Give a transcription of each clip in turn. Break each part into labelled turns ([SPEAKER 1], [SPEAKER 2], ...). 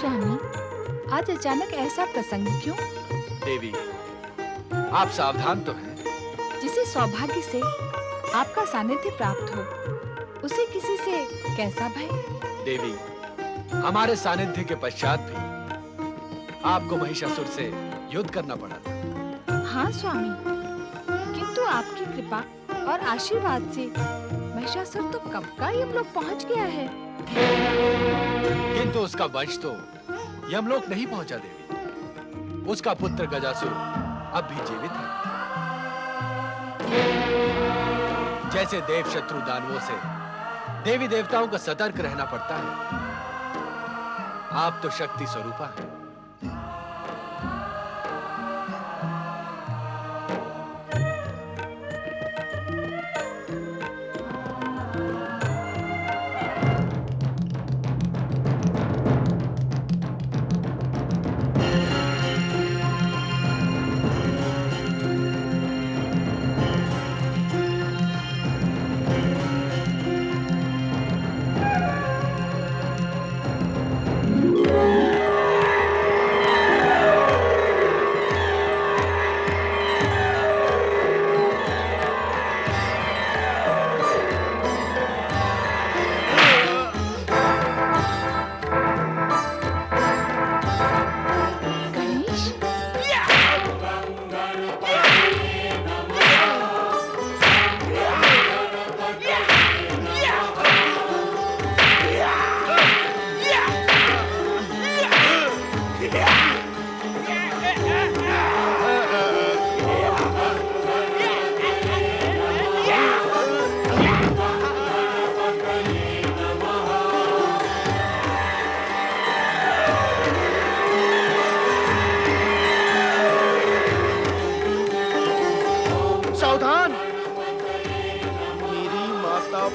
[SPEAKER 1] स्वामी, आज अचानक ऐसा प्रसंग क्यों?
[SPEAKER 2] देवी, आप सावधान तो हैं?
[SPEAKER 1] जिसे सौभाग्य से आपका सानिध्य प्राप्त हो, उसे किसी से कैसा भय?
[SPEAKER 2] देवी, हमारे सानिध्य के पश्चात भी आपको महिषासुर से युद्ध करना पड़ा था।
[SPEAKER 1] हाँ स्वामी, किंतु आपकी कृपा और आशीर्वाद से महिषासुर तो कब का यमलोक पहुंच गया है।
[SPEAKER 2] किंतु उसका वंश तो यमलोक नहीं पहुंचा देवी। उसका पुत्र गजासुर अब भी जीवित है। जैसे देव शत्रु दानवों से देवी देवताओं को सतर्क रहना पड़ता है, आप तो शक्ति स्वरूपा हैं।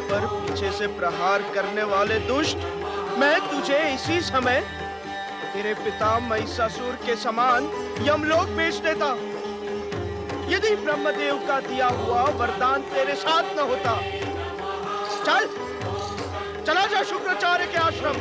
[SPEAKER 3] पर पीछे से प्रहार करने वाले दुष्ट, मैं तुझे इसी समय तेरे पिता महिषासुर के समान यमलोक भेज देता, यदि ब्रह्मदेव का दिया हुआ वरदान तेरे साथ न होता। चल, चला जा शुक्राचार्य के आश्रम।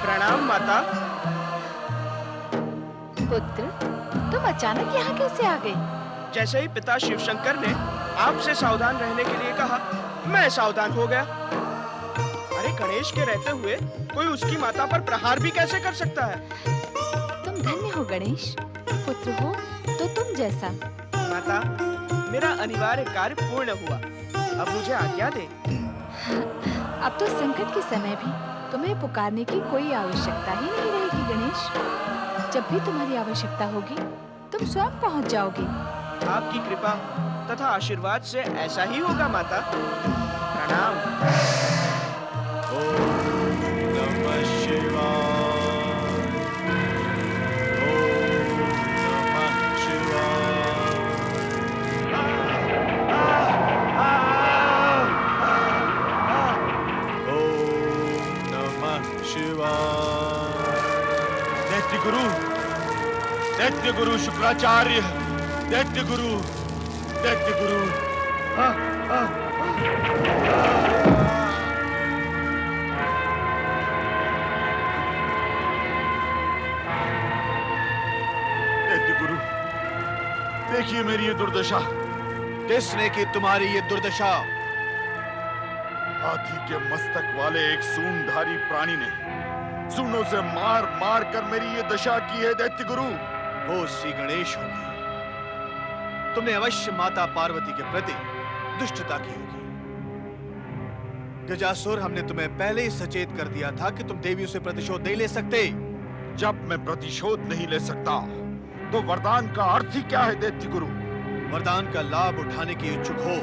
[SPEAKER 3] प्रणाम माता।
[SPEAKER 1] पुत्र, तुम अचानक यहाँ कैसे आ गए?
[SPEAKER 3] जैसे ही पिता शिवशंकर ने आपसे सावधान रहने के लिए कहा, मैं सावधान हो गया। अरे गणेश के रहते हुए कोई उसकी माता पर प्रहार भी कैसे कर सकता है?
[SPEAKER 1] तुम धन्य हो गणेश, पुत्र हो तो तुम जैसा।
[SPEAKER 3] माता, मेरा अनिवार्य कार्य पूर्ण हुआ, अब मुझे आज्ञा दे।
[SPEAKER 1] अब तो संकट के समय भी तुम्हें पुकारने की कोई आवश्यकता ही नहीं रहेगी गणेश। जब भी तुम्हारी आवश्यकता होगी, तुम स्वयं पहुंच जाओगे।
[SPEAKER 3] आपकी कृपा तथा आशीर्वाद से ऐसा ही होगा माता। प्रणाम।
[SPEAKER 4] ओम नमः शिवाय। ओम नमः शिवाय। ओम नमः शिवाय। दैत्य गुरु शुक्राचार्य, दैत्य गुरु। दैत्य गुरु, देखिए मेरी ये दुर्दशा।
[SPEAKER 2] किसने की तुम्हारी ये दुर्दशा?
[SPEAKER 4] हाथी के मस्तक वाले एक सूंडधारी प्राणी ने सूंडों से मार मार कर मेरी ये दशा की है दैत्य गुरु।
[SPEAKER 2] वो श्री गणेश होंगे। तुमने अवश्य माता पार्वती के प्रति दुष्टता की होगी। गजासुर, हमने तुम्हें पहले ही सचेत कर दिया था कि तुम देवियों से प्रतिशोध नहीं ले सकते।
[SPEAKER 4] जब मैं प्रतिशोध नहीं ले सकता तो वरदान का अर्थ ही क्या है दैत्य गुरु?
[SPEAKER 2] वरदान का लाभ उठाने की इच्छुक हो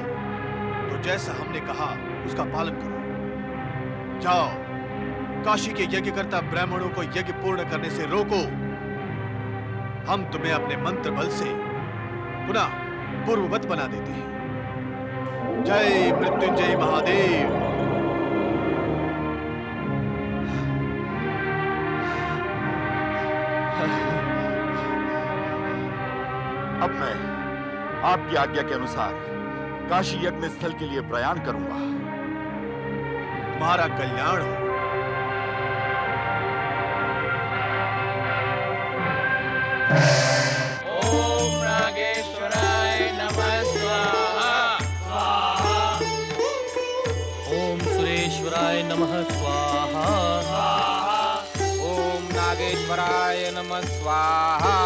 [SPEAKER 2] तो जैसा हमने कहा उसका पालन करो। जाओ, काशी के यज्ञकर्ता ब्राह्मणों को यज्ञ पूर्ण करने से रोको। हम तुम्हें अपने मंत्र बल से पुनः पूर्ववत बना देते हैं। जय मृत्युंजय महादेव।
[SPEAKER 4] अब मैं आपकी आज्ञा के अनुसार काशी यज्ञ स्थल के लिए प्रयाण करूंगा।
[SPEAKER 2] तुम्हारा कल्याण हो।
[SPEAKER 3] ओम नागेश्वराय नमः स्वाहा।
[SPEAKER 5] ओम सुरेश्वराय नमः स्वाहा।
[SPEAKER 3] ओम नागेश्वराय नमः स्वाहा।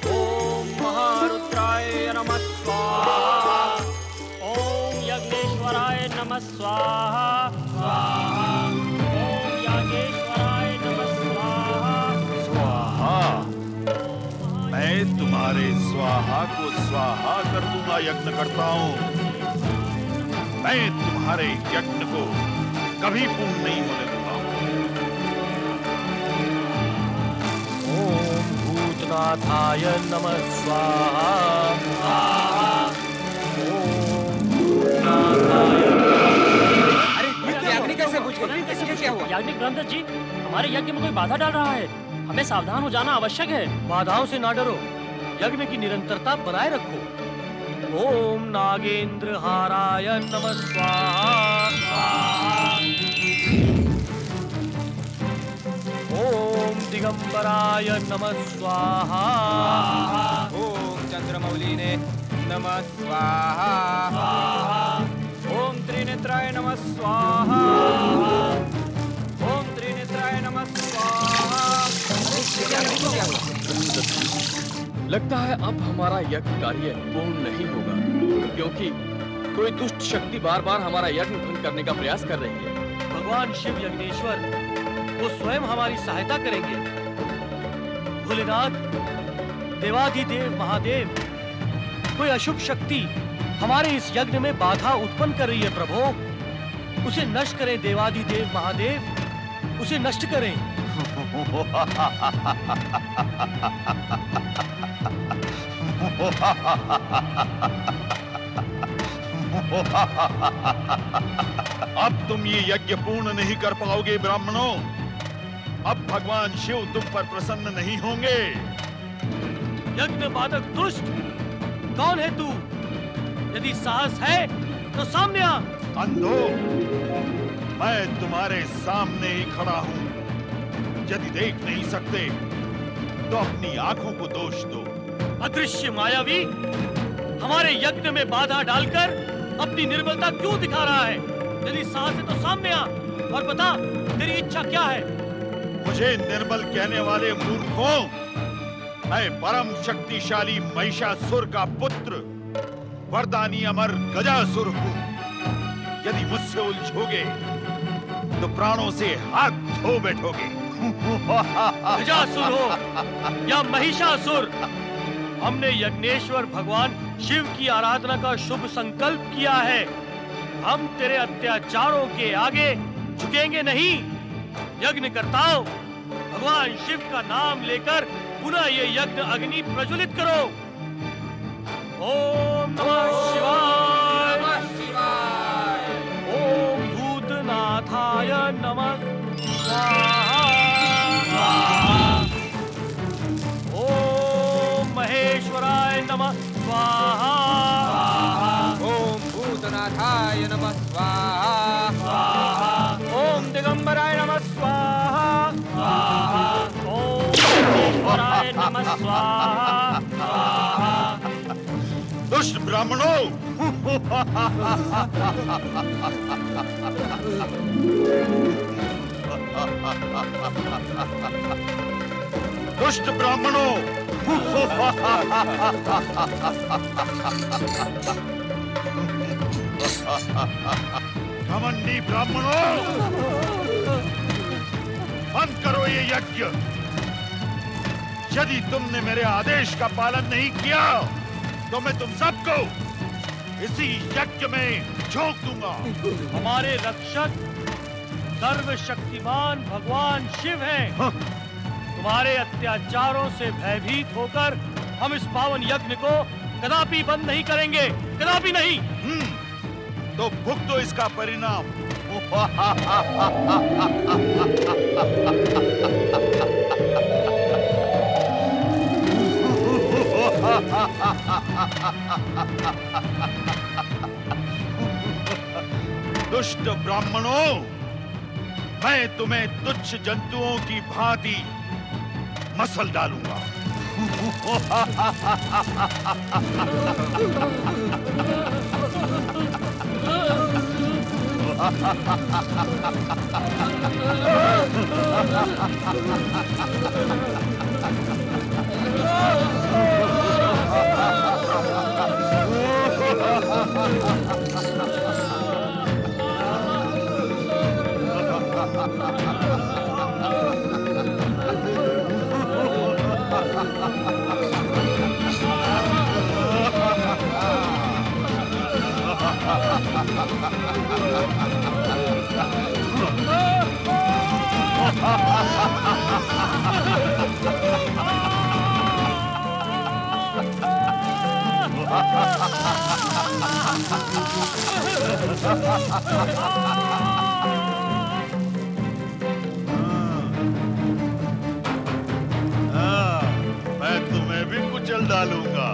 [SPEAKER 5] ओम महारुद्राय नमः स्वाहा। ओम यज्ञेश्वराय नमः स्वाहा। ओम याज्ञेश्वराय नमः स्वाहा।
[SPEAKER 4] स्वाहा, मैं तुम्हारे स्वाहा को स्वाहा कर दूंगा यज्ञ करता हूं। मैं तुम्हारे यज्ञ को कभी पूर्ण नहीं होने दूंगा।
[SPEAKER 5] ओम भूतनाथाय नमः स्वाहा। ओम भूतनाथाय।
[SPEAKER 3] अग्नि कैसे बुझ गई? क्या हुआ?
[SPEAKER 5] याज्ञिक ब्रह्मदत्त जी, हमारे यज्ञ में कोई बाधा डाल रहा है। हमें सावधान हो जाना आवश्यक है। बाधाओं से ना डरो, यज्ञ की निरंतरता बनाए रखो। ओम नागेंद्र हाराय नमः स्वाहा। ओम दिगंबराय नमः स्वाहा।
[SPEAKER 3] ओम चंद्रमौलिने नमः स्वाहा। ओम त्रिनेत्राय नमः स्वाहा। ओम त्रिनेत्राय नमः स्वाहा।
[SPEAKER 6] लगता है अब हमारा यज्ञ कार्य पूर्ण नहीं होगा, क्योंकि कोई दुष्ट शक्ति बार बार हमारा यज्ञ भंग करने का प्रयास कर रही है।
[SPEAKER 5] भगवान शिव यज्ञेश्वर वो स्वयं हमारी सहायता करेंगे। भोलेनाथ, देवाधिदेव महादेव, कोई अशुभ शक्ति हमारे इस यज्ञ में बाधा उत्पन्न कर रही है। प्रभु, उसे नष्ट करें। देवाधिदेव महादेव, उसे नष्ट करें।
[SPEAKER 4] अब तुम ये यज्ञ पूर्ण नहीं कर पाओगे ब्राह्मणों। अब भगवान शिव तुम पर प्रसन्न नहीं होंगे।
[SPEAKER 5] यज्ञ बाधक दुष्ट, कौन है तू? यदि साहस है तो सामने आ।
[SPEAKER 4] अंधो, मैं तुम्हारे सामने ही खड़ा हूं। यदि देख नहीं सकते तो अपनी आंखों को दोष दो।
[SPEAKER 5] अदृश्य मायावी, हमारे यज्ञ में बाधा डालकर अपनी निर्बलता क्यों दिखा रहा है? यदि साहस है तो सामने आ और बता तेरी इच्छा क्या है।
[SPEAKER 4] मुझे निर्बल कहने वाले मूर्खों, मैं परम शक्तिशाली महिषासुर का पुत्र वरदानी अमर गजासुर हूं। यदि मुझसे उलझोगे तो प्राणों से हाथ धो बैठोगे।
[SPEAKER 5] गजासुर हो या महिषासुर, हमने यज्ञेश्वर भगवान शिव की आराधना का शुभ संकल्प किया है। हम तेरे अत्याचारों के आगे झुकेंगे नहीं। यज्ञ करताओ, भगवान शिव का नाम लेकर पुनः ये यज्ञ अग्नि प्रज्वलित करो। ओम नमः शिवाय। ओम भूतनाथाय नमः स्वाहा। ओम महेश्वराय नमः स्वाहा।
[SPEAKER 3] ओम भूतनाथाय नमः स्वाहा। ओम दिगंबराय नमः स्वाहा।
[SPEAKER 5] ओम महेश्वराय नमः स्वाहा।
[SPEAKER 4] दुष्ट ब्राह्मणों, दुष्ट ब्राह्मणों, घमंडी ब्राह्मणों, बंद करो ये यज्ञ। यदि तुमने मेरे आदेश का पालन नहीं किया तो मैं तुम सबको इसी यज्ञ में झोंक दूंगा।
[SPEAKER 5] हमारे रक्षक सर्वशक्तिमान भगवान शिव हैं। तुम्हारे अत्याचारों से भयभीत होकर हम इस पावन यज्ञ को कदापि बंद नहीं करेंगे, कदापि नहीं।
[SPEAKER 4] तो भुगतो इसका परिणाम। दुष्ट ब्राह्मणों, मैं तुम्हें तुच्छ जंतुओं की भांति मसल डालूंगा। मैं तुम्हें भी कुचल डालूंगा।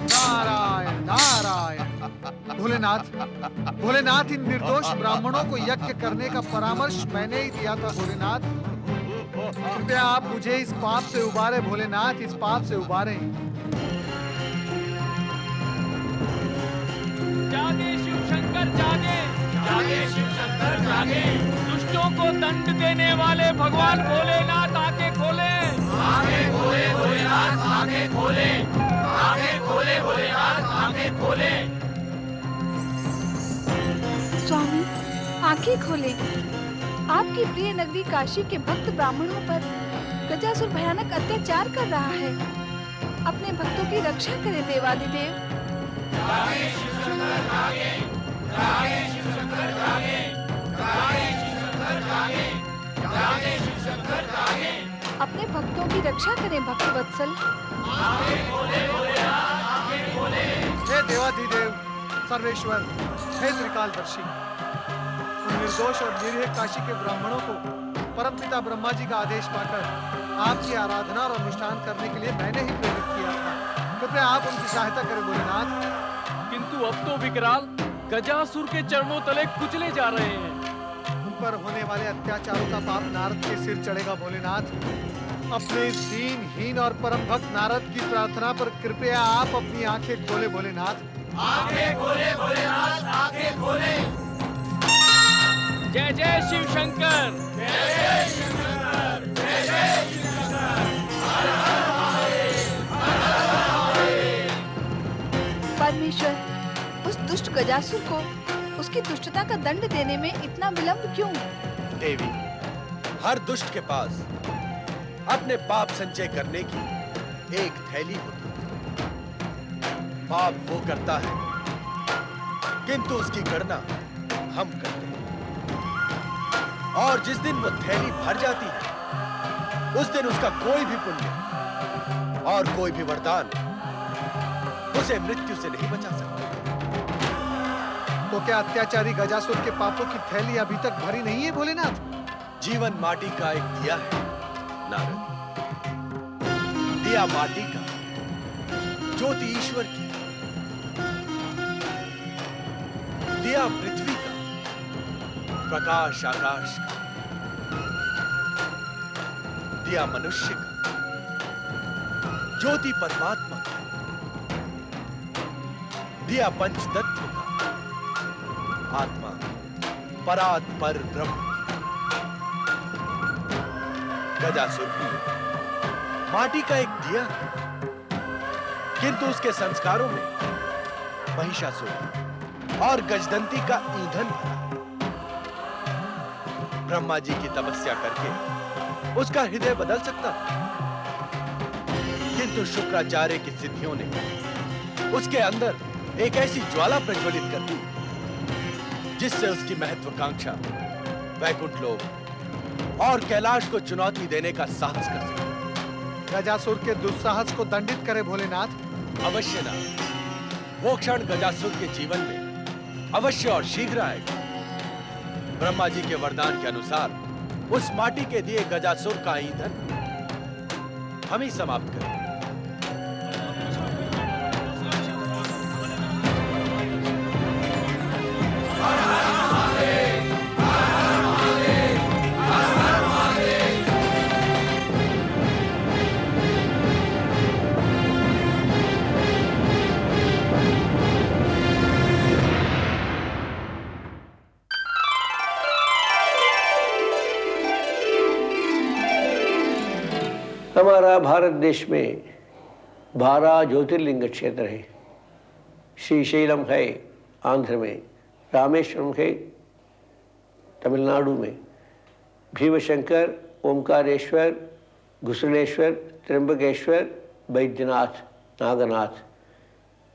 [SPEAKER 7] नारायण नारायण। भोलेनाथ, भोलेनाथ, इन निर्दोष ब्राह्मणों को यज्ञ करने का परामर्श मैंने ही दिया था। भोलेनाथ, कृपया आप मुझे इस पाप से उबारे। भोलेनाथ, इस पाप से उबारे।
[SPEAKER 5] जागे शिव शंकर जागे, जागे शिव शंकर जागे। दुष्टों को दंड देने वाले भगवान भोलेनाथ आंखें खोले, आंखें खोले भोलेनाथ, आंखें खोले, आंखें खोले भोलेनाथ, आंखें खोले।
[SPEAKER 1] स्वामी, आंखें खोले। आपकी प्रिय नगरी काशी के भक्त ब्राह्मणों पर गजासुर भयानक अत्याचार कर रहा है। अपने भक्तों की रक्षा करें देवाधिदेव। अपने भक्तों की रक्षा करें भक्त वत्सल।
[SPEAKER 7] हे देवाधिदेव, सर्वेश्वर, हे त्रिकालदर्शी, उन निर्दोष और निरीह काशी के ब्राह्मणों को परमपिता ब्रह्मा जी का आदेश पाकर आपकी आराधना और अनुष्ठान करने के लिए मैंने ही प्रेरित किया था। कृपया आप उनकी सहायता करें भोलेनाथ।
[SPEAKER 6] किंतु अब तो विकराल गजासुर के चरणों तले कुचले जा रहे हैं।
[SPEAKER 7] उन पर होने वाले अत्याचारों का पाप नारद के सिर चढ़ेगा। भोलेनाथ, अपने दीनहीन और परम भक्त नारद की प्रार्थना पर कृपया आप अपनी आंखें खोले। भोलेनाथ,
[SPEAKER 5] आंखें खोले भोलेनाथ, आंखें खोले। जय जय शिव शंकर, जय जय शिव शंकर, जय जय शिव शंकर।
[SPEAKER 1] परमेश्वर, उस दुष्ट गजासुर को उसकी दुष्टता का दंड देने में इतना विलंब क्यों?
[SPEAKER 2] देवी, हर दुष्ट के पास अपने पाप संचय करने की एक थैली होती है। पाप वो करता है, किंतु उसकी गणना हम करते हैं। और जिस दिन वो थैली भर जाती है, उस दिन उसका कोई भी पुण्य और कोई भी वरदान उसे मृत्यु से नहीं बचा सकता।
[SPEAKER 7] तो क्या अत्याचारी गजासुर के पापों की थैली अभी तक भरी नहीं है भोलेनाथ?
[SPEAKER 2] जीवन माटी का एक दिया है नारद। दिया माटी का, ज्योति ईश्वर की। दिया पृथ्वी का, प्रकाश आकाश का। दिया मनुष्य का, ज्योति परमात्मा का। दिया पंचतत्व का, आत्मा परात्पर ब्रह्म।
[SPEAKER 3] गजासुर भी माटी का एक दिया है, किंतु उसके संस्कारों में महिषासुर और गजदंती का ईंधन भरा है। ब्रह्मा जी की तपस्या करके उसका हृदय बदल सकता था, किंतु शुक्राचार्य की सिद्धियों ने उसके अंदर एक ऐसी ज्वाला प्रज्वलित कर दी जिससे उसकी महत्वाकांक्षा वैकुंठ लोक और कैलाश को चुनौती देने का साहस कर सके।
[SPEAKER 7] गजासुर के दुस्साहस को दंडित करे भोलेनाथ।
[SPEAKER 3] अवश्य ना, वो क्षण गजासुर के जीवन में अवश्य और शीघ्र आएगा। ब्रह्मा जी के वरदान के अनुसार उस माटी के दिए गजासुर का ईंधन हम ही समाप्त करेंगे।
[SPEAKER 8] हमारा भारत देश में 12 ज्योतिर्लिंग क्षेत्र है। श्रीशैलम है आंध्र में, रामेश्वरम है तमिलनाडु में, भीमशंकर, ओमकारेश्वर, घुसलेश्वर, त्र्यंबकेश्वर, बैद्यनाथ, नागनाथ,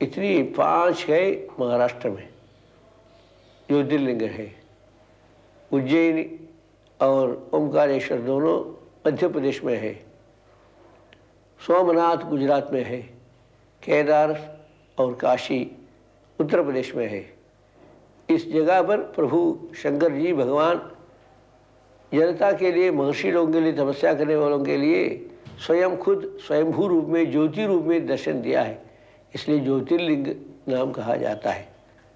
[SPEAKER 8] इतनी 5 है महाराष्ट्र में ज्योतिर्लिंग है। उज्जैन और ओमकारेश्वर दोनों मध्य प्रदेश में है। सोमनाथ गुजरात में है। केदार और काशी उत्तर प्रदेश में है। इस जगह पर प्रभु शंकर जी भगवान जनता के लिए, महर्षि लोगों के लिए, तपस्या करने वालों के लिए स्वयं खुद स्वयंभू रूप में, ज्योति रूप में दर्शन दिया है, इसलिए ज्योतिर्लिंग नाम कहा जाता है।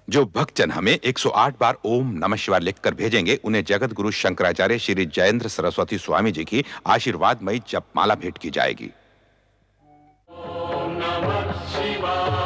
[SPEAKER 9] जो भक्तजन हमें 108 बार ओम नमः शिवाय लिखकर भेजेंगे, उन्हें जगत गुरु शंकराचार्य श्री जयेंद्र सरस्वती स्वामी जी की आशीर्वादमयी जपमाला भेंट की जाएगी।
[SPEAKER 3] नमः शिवाय।